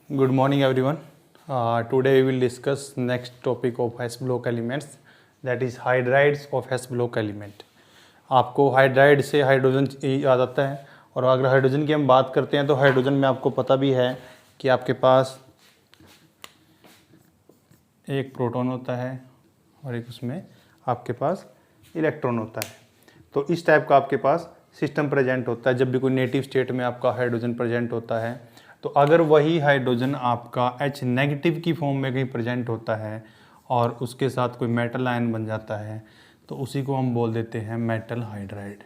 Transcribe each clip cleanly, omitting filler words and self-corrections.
Good morning everyone. Today we will discuss next topic of S block elements, that is hydrides of S block element. आपको hydride से hydrogen याद आता है, और अगर hydrogen की हम बात करते हैं तो हाइड्रोजन में आपको पता भी है कि आपके पास एक प्रोटॉन होता है और एक उसमें आपके पास इलेक्ट्रॉन होता है। तो इस टाइप का आपके पास सिस्टम प्रेजेंट होता है। जब भी कोई नेटिव स्टेट में आपका हाइड्रोजन प्रेजेंट होता है, तो अगर वही हाइड्रोजन आपका H नेगेटिव की फॉर्म में कहीं प्रेजेंट होता है और उसके साथ कोई मेटल आयन बन जाता है, तो उसी को हम बोल देते हैं मेटल हाइड्राइड।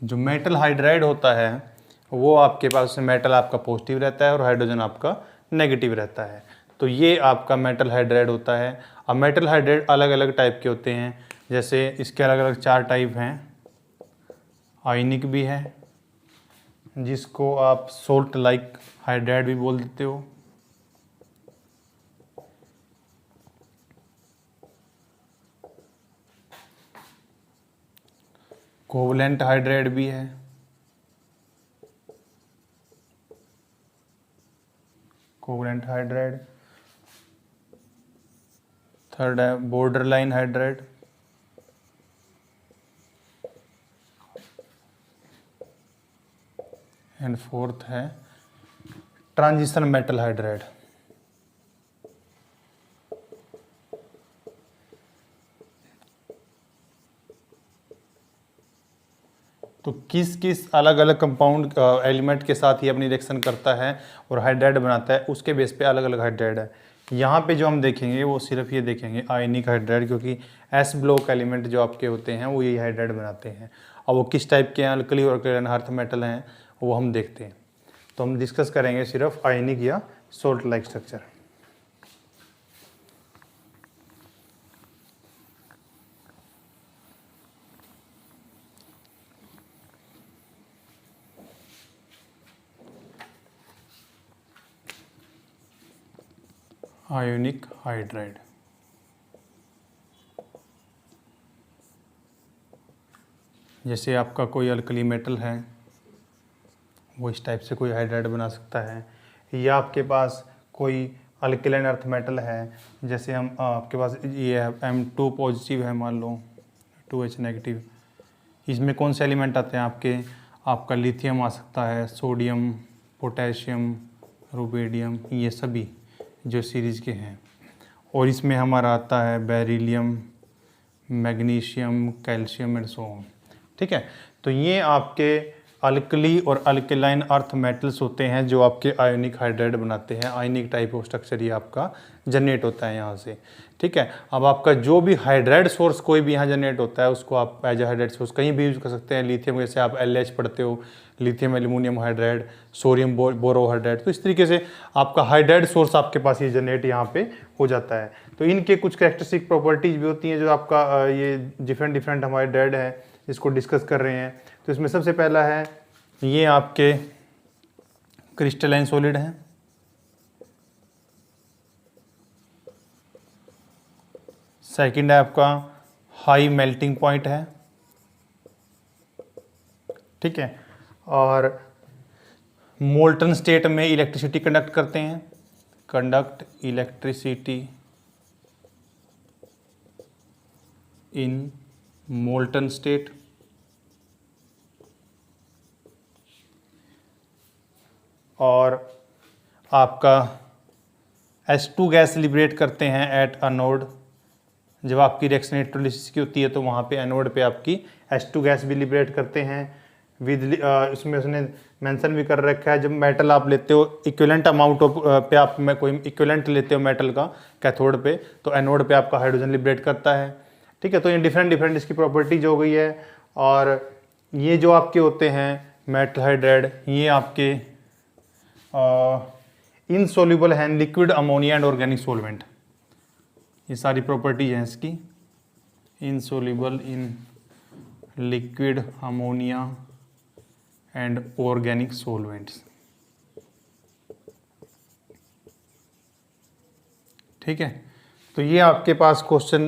जो मेटल हाइड्राइड होता है वो आपके पास मेटल आपका पॉजिटिव रहता है और हाइड्रोजन आपका नेगेटिव रहता है। तो ये आपका मेटल हाइड्राइड होता है। अब मेटल हाइड्राइड अलग अलग टाइप के होते हैं, जैसे इसके अलग अलग 4 टाइप हैं। आयनिक भी है, जिसको आप सोल्ट लाइक हाइड्राइड भी बोल देते हो। कोवलेंट हाइड्राइड भी है। Covalent hydride. थर्ड है border line hydride. And fourth है ट्रांजिशन मेटल हाइड्राइड। तो किस किस अलग अलग कंपाउंड एलिमेंट के साथ ही अपनी रिएक्शन करता है और हाइड्राइड बनाता है, उसके बेस पे अलग अलग हाइड्राइड है। यहाँ पे जो हम देखेंगे वो सिर्फ ये देखेंगे आयनिक हाइड्राइड, क्योंकि एस ब्लॉक एलिमेंट जो आपके होते हैं वो यही हाइड्राइड बनाते हैं। और वो किस टाइप के हैं, अल्कली और अल्कलाइन अर्थ मेटल हैं, वो हम देखते हैं। तो हम डिस्कस करेंगे सिर्फ आयनिक या salt like structure. Ionic hydride. जैसे आपका कोई अल्कली मेटल है, वो इस टाइप से कोई हाइड्राइड बना सकता है। या आपके पास कोई अल्कलाइन अर्थ मेटल है, जैसे हम आपके पास ये है M2 पॉजिटिव है, मान लो 2H नेगेटिव। इसमें कौन से एलिमेंट आते हैं आपका लिथियम आ सकता है, सोडियम, पोटेशियम, रुबिडियम, ये सभी जो सीरीज़ के हैं। और इसमें हमारा आता है beryllium, magnesium, calcium and so on. ठीक है, तो ये आपके अल्कली और अल्कलाइन अर्थ मेटल्स होते हैं जो आपके आयोनिक हाइड्राइड बनाते हैं। आयोनिक टाइप ऑफ स्ट्रक्चर ये आपका जनरेट होता है यहाँ से। ठीक है, अब आपका जो भी हाइड्राइड सोर्स कोई भी यहाँ जनरेट होता है, उसको आप एज ए हाइड्राइड सोर्स कहीं भी यूज कर सकते हैं। लिथियम, जैसे आप LH पढ़ते हो, लिथियम एल्यूमिनियम हाइड्राइड, सोडियम बोरो हाइड्राइड। तो इस तरीके से आपका हाइड्राइड सोर्स आपके पास ये जनरेट यहाँ पे हो जाता है। तो इनके कुछ कैरेक्टरिस्टिक प्रॉपर्टीज भी होती हैं जो आपका ये डिफरेंट हाइड्राइड है, इसको डिस्कस कर रहे हैं। तो इसमें सबसे पहला है ये आपके क्रिस्टलाइन सॉलिड है। सेकंड है आपका हाई मेल्टिंग पॉइंट है। ठीक है, और मोल्टन स्टेट में इलेक्ट्रिसिटी कंडक्ट करते हैं, conduct electricity in molten state. और आपका H2 गैस लिबरेट करते हैं एट अनोड। जब आपकी रिएक्शन इलेक्ट्रोलिसिस की होती है तो वहाँ पे एनोड पे आपकी H2 गैस भी लिबरेट करते हैं विद उसमें उसने मेंशन भी कर रखा है, जब मेटल आप लेते हो इक्विवेलेंट अमाउंट ऑफ पे आप में कोई इक्विवेलेंट लेते हो मेटल का कैथोड पे, तो एनोड पे आपका हाइड्रोजन लिबरेट करता है। ठीक है, तो ये डिफरेंट इसकी प्रॉपर्टीज हो गई है। और ये जो आपके होते हैं मेटल हाइड्राइड, ये आपके इनसोल्यूबल है liquid ammonia and organic solvent. ये सारी प्रॉपर्टीज हैं इसकी। Insoluble in liquid ammonia and organic solvents. ठीक है, तो ये आपके पास क्वेश्चन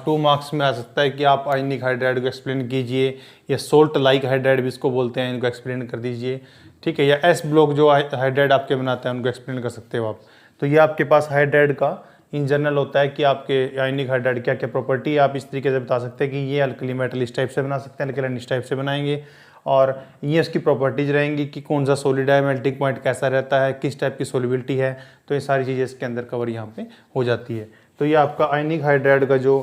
2 मार्क्स में आ सकता है कि आप आयनिक हाइड्राइड को एक्सप्लेन कीजिए, या सोल्ट लाइक हाइड्राइड भी इसको बोलते हैं, इनको एक्सप्लेन कर दीजिए, ठीक है। या एस ब्लॉक जो हाइड्राइड आपके बनाते हैं उनको एक्सप्लेन कर सकते हो आप। तो ये आपके पास हाइड्राइड का इन जनरल होता है कि आपके आयनिक हाइड्राइड क्या क्या प्रॉपर्टी है, आप इस तरीके से बता सकते हैं कि ये अल्कली मेटल इस टाइप से बना सकते हैं, अल्कलाइन इस टाइप से बनाएंगे, और ये इसकी प्रॉपर्टीज रहेंगी कि कौन सा सॉलिड है, मेल्टिंग पॉइंट कैसा रहता है, किस टाइप की सॉलिबिलिटी है। तो ये सारी चीज़ें इसके अंदर कवर यहाँ पे हो जाती है। तो ये आपका आयनिक हाइड्राइड का जो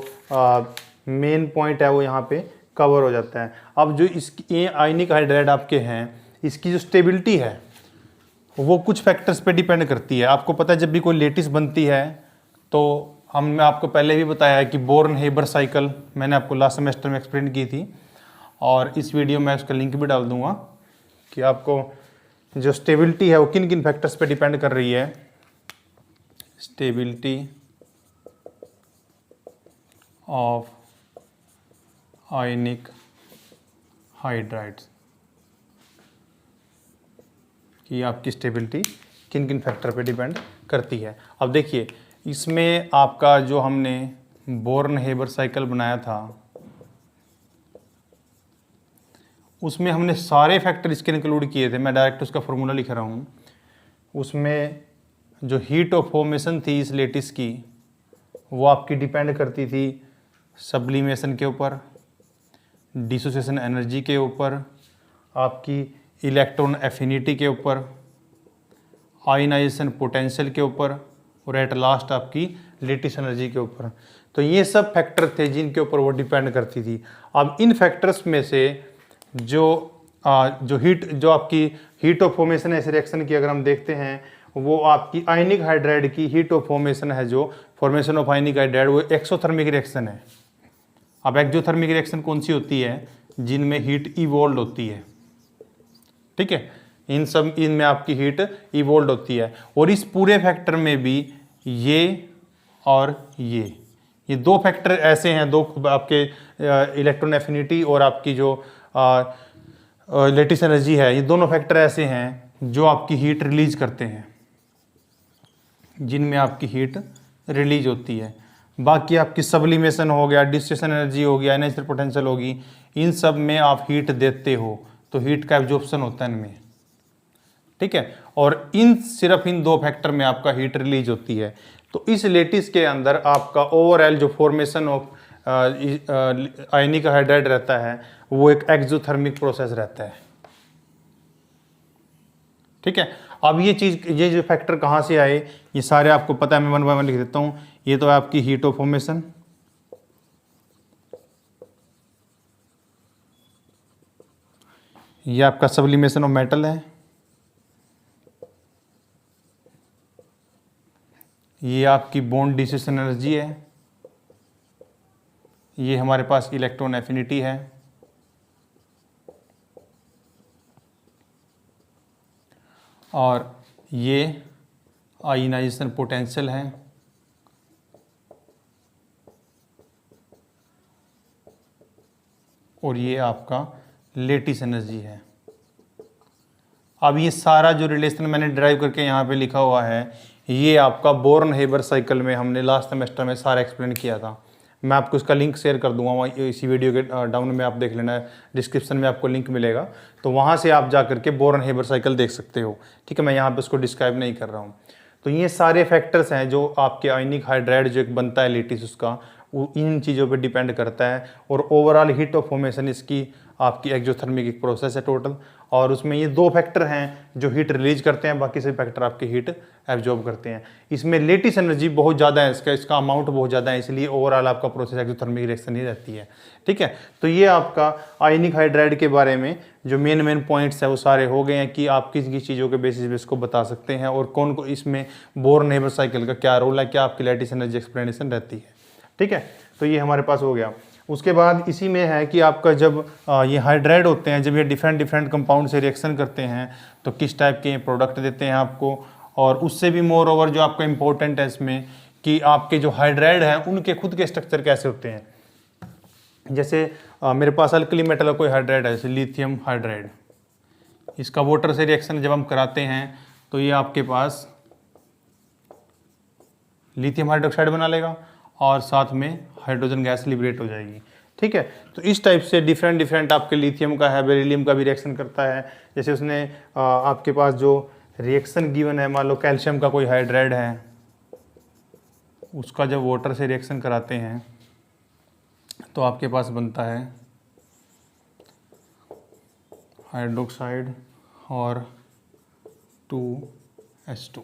मेन पॉइंट है वो यहाँ पे कवर हो जाता है। अब जो इसकी ये आयनिक हाइड्राइड आपके हैं, इसकी जो स्टेबिलिटी है वो कुछ फैक्टर्स पे डिपेंड करती है। आपको पता है जब भी कोई लेटिस बनती है तो हमने आपको पहले भी बताया है कि बोर्न हेबर साइकिल मैंने आपको लास्ट सेमेस्टर में एक्सप्लेन की थी, और इस वीडियो में उसका लिंक भी डाल दूंगा कि आपको जो स्टेबिलिटी है वो किन किन फैक्टर्स पे डिपेंड कर रही है। स्टेबिलिटी ऑफ आयनिक हाइड्राइड्स, कि आपकी स्टेबिलिटी किन किन फैक्टर पे डिपेंड करती है। अब देखिए इसमें आपका जो हमने बोर्न हेबर साइकिल बनाया था उसमें हमने सारे फैक्टर इसके इंक्लूड किए थे। मैं डायरेक्ट उसका फॉर्मूला लिख रहा हूँ। उसमें जो हीट ऑफ फॉर्मेशन थी इस लेटिस की वो आपकी डिपेंड करती थी सब्लिमेशन के ऊपर, डिसोसिएशन एनर्जी के ऊपर, आपकी इलेक्ट्रॉन एफिनिटी के ऊपर, आयनाइजेशन पोटेंशियल के ऊपर, और एट लास्ट आपकी लेटिस एनर्जी के ऊपर। तो ये सब फैक्टर थे जिनके ऊपर वो डिपेंड करती थी। अब इन फैक्टर्स में से जो आपकी हीट ऑफ फॉर्मेशन है इस रिएक्शन की अगर हम देखते हैं, वो आपकी आयनिक हाइड्राइड की हीट ऑफ फॉर्मेशन है, जो फॉर्मेशन ऑफ आयनिक हाइड्राइड, वो एक्सोथर्मिक रिएक्शन है। अब एक्सोथर्मिक रिएक्शन कौन सी होती है? जिनमें हीट इवोल्व होती है, ठीक है। इनमें आपकी हीट इवोल्व होती है। और इस पूरे फैक्टर में भी ये और ये दो फैक्टर ऐसे हैं, दो आपके इलेक्ट्रॉन एफिनिटी और आपकी जो लेटिस एनर्जी है, ये दोनों फैक्टर ऐसे हैं जो आपकी हीट रिलीज करते हैं, जिनमें आपकी हीट रिलीज होती है। बाकी आपकी सब्लिमेशन हो गया, डिसोसिएशन एनर्जी हो गया, आयनाइजेशन पोटेंशियल होगी, इन सब में आप हीट देते हो तो हीट का एब्जॉर्प्शन होता है इनमें, ठीक है। और सिर्फ इन दो फैक्टर में आपका हीट रिलीज होती है। तो इस लेटिस के अंदर आपका ओवरऑल जो फॉर्मेशन ऑफ आयनिक हाइड्राइड रहता है वो एक एक्सोथर्मिक प्रोसेस रहता है, ठीक है। अब ये जो फैक्टर कहाँ से आए ये सारे आपको पता है, मैं 1 बाय 1 लिख देता हूँ। ये तो है आपकी हीट ऑफ फॉर्मेशन, ये आपका सब्लिमेशन ऑफ मेटल है, ये आपकी बॉन्ड डिसोसिएशन एनर्जी है, ये हमारे पास इलेक्ट्रॉन एफिनिटी है, और ये आयनाइजेशन पोटेंशियल है, और ये आपका लेटिस एनर्जी है। अब ये सारा जो रिलेशन मैंने ड्राइव करके यहाँ पे लिखा हुआ है, ये आपका बोर्न हेबर साइकिल में हमने लास्ट सेमेस्टर में सारा एक्सप्लेन किया था। मैं आपको इसका लिंक शेयर कर दूंगा इसी वीडियो के डाउन में, आप देख लेना, डिस्क्रिप्शन में आपको लिंक मिलेगा, तो वहाँ से आप जा करके बोर्न हेबर साइकिल देख सकते हो, ठीक है। मैं यहाँ पे उसको डिस्क्राइब नहीं कर रहा हूँ। तो ये सारे फैक्टर्स हैं जो आपके आयनिक हाइड्राइड जो एक बनता है लेटिस, उसका वो इन चीज़ों पे डिपेंड करता है। और ओवरऑल हीट ऑफ फॉर्मेशन इसकी आपकी एक्सोथर्मिक एक प्रोसेस है टोटल, और उसमें ये दो फैक्टर हैं जो हीट रिलीज करते हैं, बाकी सभी फैक्टर आपकी हीट एब्जॉर्ब करते हैं। इसमें लेटिस एनर्जी बहुत ज़्यादा है, इसका अमाउंट बहुत ज़्यादा है, इसलिए ओवरऑल आपका प्रोसेस एक्सोथर्मिक रिएक्शन ही रहती है, ठीक है। तो ये आपका आयनिक हाइड्राइड के बारे में जो मेन पॉइंट्स है वो सारे हो गए हैं कि आप किस किस चीज़ों के बेसिस पे इसको बता सकते हैं, और कौन को इसमें बोर्न हेबर साइकिल का क्या रोल है, क्या आपकी लेटिस एनर्जी एक्सप्लेनेशन रहती है, ठीक है। तो ये हमारे पास हो गया। उसके बाद इसी में है कि आपका जब ये हाइड्राइड होते हैं, जब ये डिफरेंट कंपाउंड से रिएक्शन करते हैं तो किस टाइप के प्रोडक्ट देते हैं आपको। और उससे भी मोर ओवर जो आपका इम्पोर्टेंट है इसमें कि आपके जो हाइड्राइड हैं उनके खुद के स्ट्रक्चर कैसे होते हैं। जैसे मेरे पास अल्कली मेटल का कोई हाइड्राइड है, जैसे लिथियम हाइड्राइड, इसका वाटर से रिएक्शन जब हम कराते हैं तो ये आपके पास लिथियम हाइड्रोक्साइड बना लेगा, और साथ में हाइड्रोजन गैस लिबरेट हो जाएगी। ठीक है, तो इस टाइप से डिफरेंट आपके लिथियम का है, बेरिलियम का भी रिएक्शन करता है। जैसे उसने आपके पास जो रिएक्शन गिवन है, मान लो कैल्शियम का कोई हाइड्राइड है, उसका जब वाटर से रिएक्शन कराते हैं तो आपके पास बनता है हाइड्रोक्साइड और 2H2।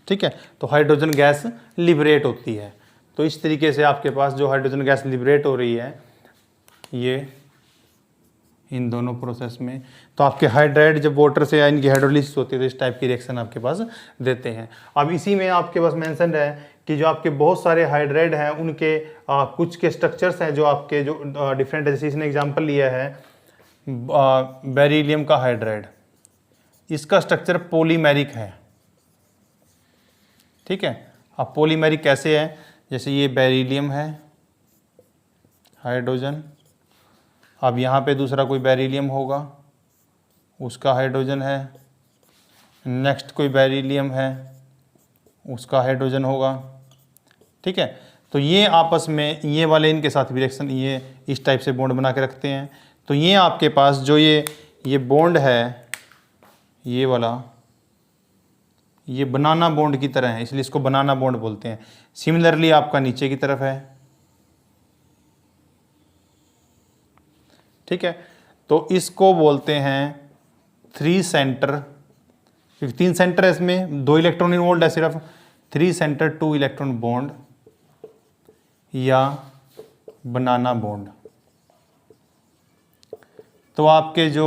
ठीक है, तो हाइड्रोजन गैस लिबरेट होती है। तो इस तरीके से आपके पास जो हाइड्रोजन गैस लिबरेट हो रही है ये इन दोनों प्रोसेस में, तो आपके हाइड्राइड जब वाटर से इनकी हाइड्रोलिसिस होती है तो इस टाइप की रिएक्शन आपके पास देते हैं। अब इसी में आपके पास मेंशन है कि जो आपके बहुत सारे हाइड्राइड हैं उनके कुछ के स्ट्रक्चर्स हैं जो आपके जो डिफरेंट, जैसे इसने एग्जांपल लिया है बेरिलियम का हाइड्राइड, इसका स्ट्रक्चर पॉलीमेरिक है। ठीक है, अब पॉलीमेरिक कैसे है, जैसे ये बेरिलियम है हाइड्रोजन, अब यहाँ पे दूसरा कोई बेरिलियम होगा उसका हाइड्रोजन है, नेक्स्ट कोई बेरिलियम है उसका हाइड्रोजन होगा। ठीक है, तो ये आपस में ये वाले इनके साथ भी रिएक्शन ये इस टाइप से बॉन्ड बना के रखते हैं। तो ये आपके पास जो ये बॉन्ड है ये वाला, ये बनाना बॉन्ड की तरह है, इसलिए इसको बनाना बॉन्ड बोलते हैं। सिमिलरली आपका नीचे की तरफ है। ठीक है, तो इसको बोलते हैं 3 सेंटर, क्योंकि 3 सेंटर है इसमें, 2 इलेक्ट्रॉन इन्वॉल्व है सिर्फ, 3 सेंटर 2 इलेक्ट्रॉन बॉन्ड या बनाना बॉन्ड। तो आपके जो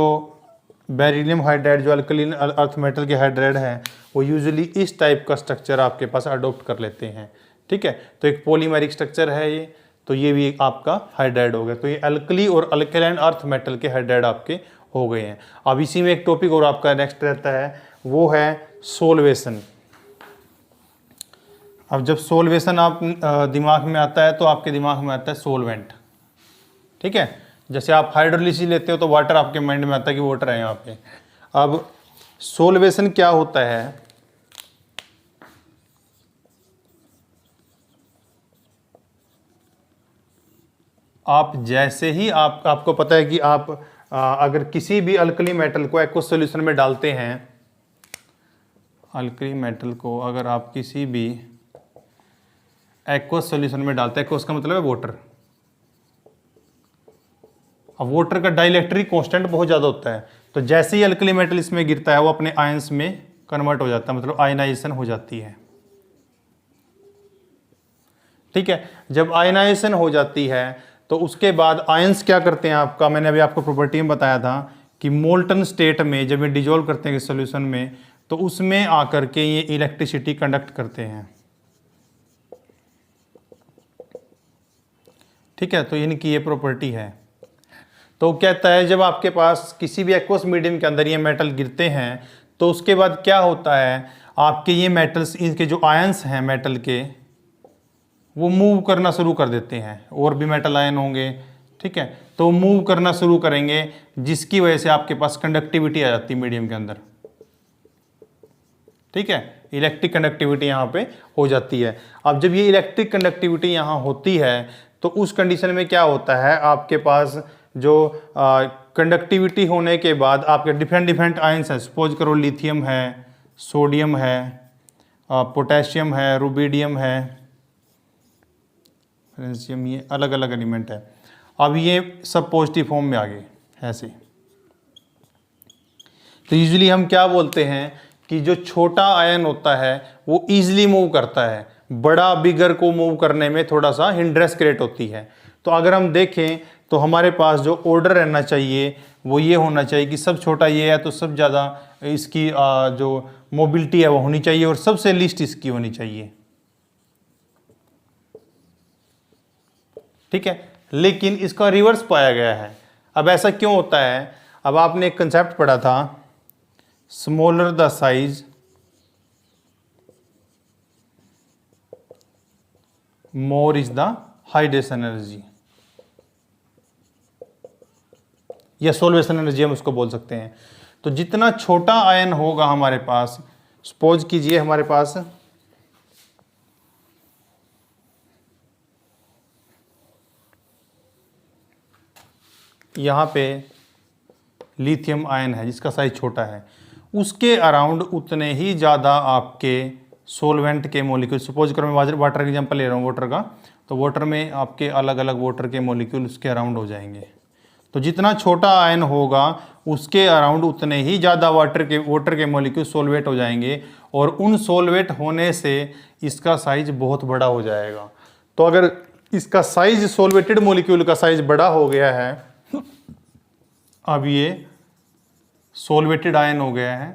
बेरिलियम हाइड्राइड जो अल्कलीन अर्थ मेटल के हाइड्राइड हैं वो यूजुअली इस टाइप का स्ट्रक्चर आपके पास अडोप्ट कर लेते हैं। ठीक है, तो एक पॉलीमेरिक स्ट्रक्चर है ये, तो ये भी आपका हाइड्राइड हो गया। तो ये अल्कली और अल्कलाइन अर्थ मेटल के हाइड्राइड आपके हो गए हैं। अब इसी में एक टॉपिक और आपका नेक्स्ट रहता है, वो है सोल्वेशन। अब जब सोल्वेशन आप दिमाग में आता है तो आपके दिमाग में आता है सोलवेंट। ठीक है, जैसे आप हाइड्रोलिसिस लेते हो तो वाटर आपके माइंड में आता है कि वाटर है यहाँ पे। अब सोल्वेशन क्या होता है, आप जैसे ही आपको पता है कि आप अगर किसी भी अल्कली मेटल को एक्वस सॉल्यूशन में डालते हैं, अल्कली मेटल को अगर आप किसी भी एक्वस सॉल्यूशन में डालते हैं, एक्वस का मतलब है वाटर। अब वाटर का डाइलेक्ट्रिक कांस्टेंट बहुत ज़्यादा होता है, तो जैसे ही अल्कली मेटल इसमें गिरता है वो अपने आयंस में कन्वर्ट हो जाता है, मतलब आयनाइजेशन हो जाती है। ठीक है, जब आयनाइजेशन हो जाती है तो उसके बाद आयंस क्या करते हैं आपका, मैंने अभी आपको प्रॉपर्टी में बताया था कि मोल्टन स्टेट में जब ये डिजोल्व करते हैं सॉल्यूशन में तो उसमें आकर के ये इलेक्ट्रिसिटी कंडक्ट करते हैं। ठीक है, तो इनकी ये प्रॉपर्टी है। तो कहता है जब आपके पास किसी भी एक्वस मीडियम के अंदर ये मेटल गिरते हैं तो उसके बाद क्या होता है, आपके ये मेटल्स, इनके जो आयंस हैं मेटल के, वो मूव करना शुरू कर देते हैं। और भी मेटल आयन होंगे, ठीक है, तो मूव करना शुरू करेंगे, जिसकी वजह से आपके पास कंडक्टिविटी आ जाती है मीडियम के अंदर। ठीक है, इलेक्ट्रिक कंडक्टिविटी यहाँ पे हो जाती है। अब जब ये इलेक्ट्रिक कंडक्टिविटी यहाँ होती है तो उस कंडीशन में क्या होता है, आपके पास जो कंडक्टिविटी होने के बाद आपके डिफरेंट आयंस हैं, सपोज करो लिथियम है, सोडियम है, पोटेशियम है, रुबिडियम है, फ्रेंसियम, ये अलग अलग एलिमेंट है। अब ये सब पॉजिटिव फॉर्म में आ गए ऐसे। तो यूजुअली हम क्या बोलते हैं कि जो छोटा आयन होता है वो इजीली मूव करता है, बड़ा बिगर को मूव करने में थोड़ा सा हिंड्रेंस क्रिएट होती है। तो अगर हम देखें तो हमारे पास जो ऑर्डर रहना चाहिए वो ये होना चाहिए कि सब छोटा ये है तो सब ज़्यादा इसकी जो मोबिलिटी है वो होनी चाहिए और सबसे लीस्ट इसकी होनी चाहिए। ठीक है, लेकिन इसका रिवर्स पाया गया है। अब ऐसा क्यों होता है, अब आपने एक कंसेप्ट पढ़ा था, smaller the size more is the hydration energy, या सोल्वेशन एनर्जी हम उसको बोल सकते हैं। तो जितना छोटा आयन होगा हमारे पास, सपोज कीजिए हमारे पास यहाँ पे लिथियम आयन है जिसका साइज छोटा है, उसके अराउंड उतने ही ज़्यादा आपके सोलवेंट के मॉलिक्यूल, सपोज करो मैं वाटर का एग्जांपल ले रहा हूँ वाटर का, तो वाटर में आपके अलग अलग वाटर के मॉलिक्यूल उसके अराउंड हो जाएंगे। तो जितना छोटा आयन होगा उसके अराउंड उतने ही ज़्यादा वाटर के मॉलिक्यूल सोलवेट हो जाएंगे, और उन सोलवेट होने से इसका साइज बहुत बड़ा हो जाएगा। तो अगर इसका साइज सोलवेटेड मॉलिक्यूल का साइज बड़ा हो गया है, अब ये सोलवेटेड आयन हो गया है,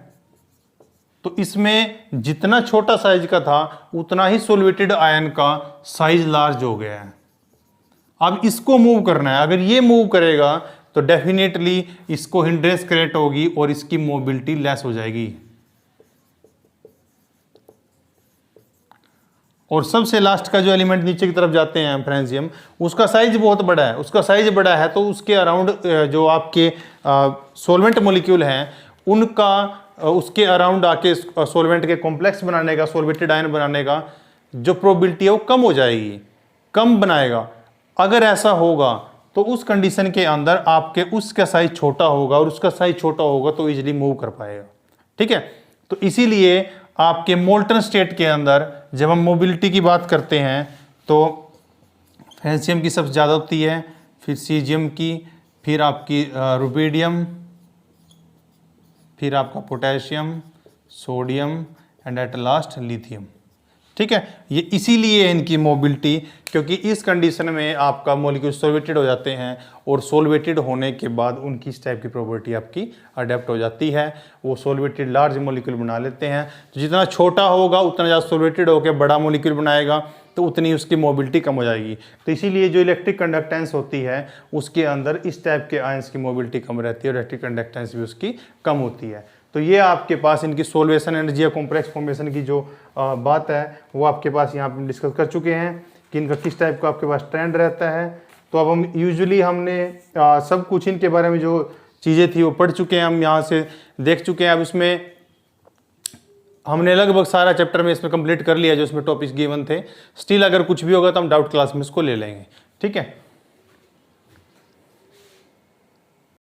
तो इसमें जितना छोटा साइज का था उतना ही सोलवेटेड आयन का साइज लार्ज हो गया है। अब इसको मूव करना है, अगर ये मूव करेगा तो डेफिनेटली इसको हिंड्रेंस क्रिएट होगी और इसकी मोबिलिटी लेस हो जाएगी। और सबसे लास्ट का जो एलिमेंट नीचे की तरफ जाते हैं फ्रेंजियम, उसका साइज बहुत बड़ा है, उसका साइज बड़ा है तो उसके अराउंड जो आपके सोलवेंट मॉलिक्यूल हैं उनका उसके अराउंड आके सोलवेंट के कॉम्प्लेक्स बनाने का, सोलवेटेड आयन बनाने का जो प्रोबेबिलिटी है वो कम हो जाएगी, कम बनाएगा। अगर ऐसा होगा तो उस कंडीशन के अंदर आपके उसका साइज छोटा होगा, और उसका साइज छोटा होगा तो इजीली मूव कर पाएगा। ठीक है, तो इसीलिए आपके मोल्टन स्टेट के अंदर जब हम मोबिलिटी की बात करते हैं तो फ्रेंशियम की सबसे ज़्यादा होती है, फिर सीजियम की, फिर आपकी रुबिडियम, फिर आपका potassium, sodium and at last lithium. ठीक है, ये इसीलिए इनकी मोबिलिटी, क्योंकि इस कंडीशन में आपका मॉलिक्यूल सोलवेटेड हो जाते हैं, और सोलवेटेड होने के बाद उनकी इस टाइप की प्रॉपर्टी आपकी अडेप्ट हो जाती है, वो सोलवेटेड लार्ज मॉलिक्यूल बना लेते हैं। तो जितना छोटा होगा उतना ज़्यादा सोलवेटेड होकर बड़ा मॉलिक्यूल बनाएगा, तो उतनी उसकी मोबिलिटी कम हो जाएगी। तो इसीलिए जो इलेक्ट्रिक कंडक्टेंस होती है उसके अंदर इस टाइप के आयंस की मोबिलिटी कम रहती है, और इलेक्ट्रिक कंडक्टेंस भी उसकी कम होती है। तो ये आपके पास इनकी सोल्वेशन एनर्जी या कॉम्प्लेक्स फॉर्मेशन की जो बात है वो आपके पास यहाँ पे डिस्कस कर चुके हैं कि इनका किस टाइप का आपके पास ट्रेंड रहता है। तो अब हम यूजुअली हमने सब कुछ इनके बारे में जो चीज़ें थी वो पढ़ चुके हैं, हम यहाँ से देख चुके हैं। अब इसमें हमने लगभग सारा चैप्टर में इसमें कंप्लीट कर लिया जो इसमें टॉपिक्स गिवन थे। स्टिल अगर कुछ भी होगा तो हम डाउट क्लास में इसको ले लेंगे। ठीक है।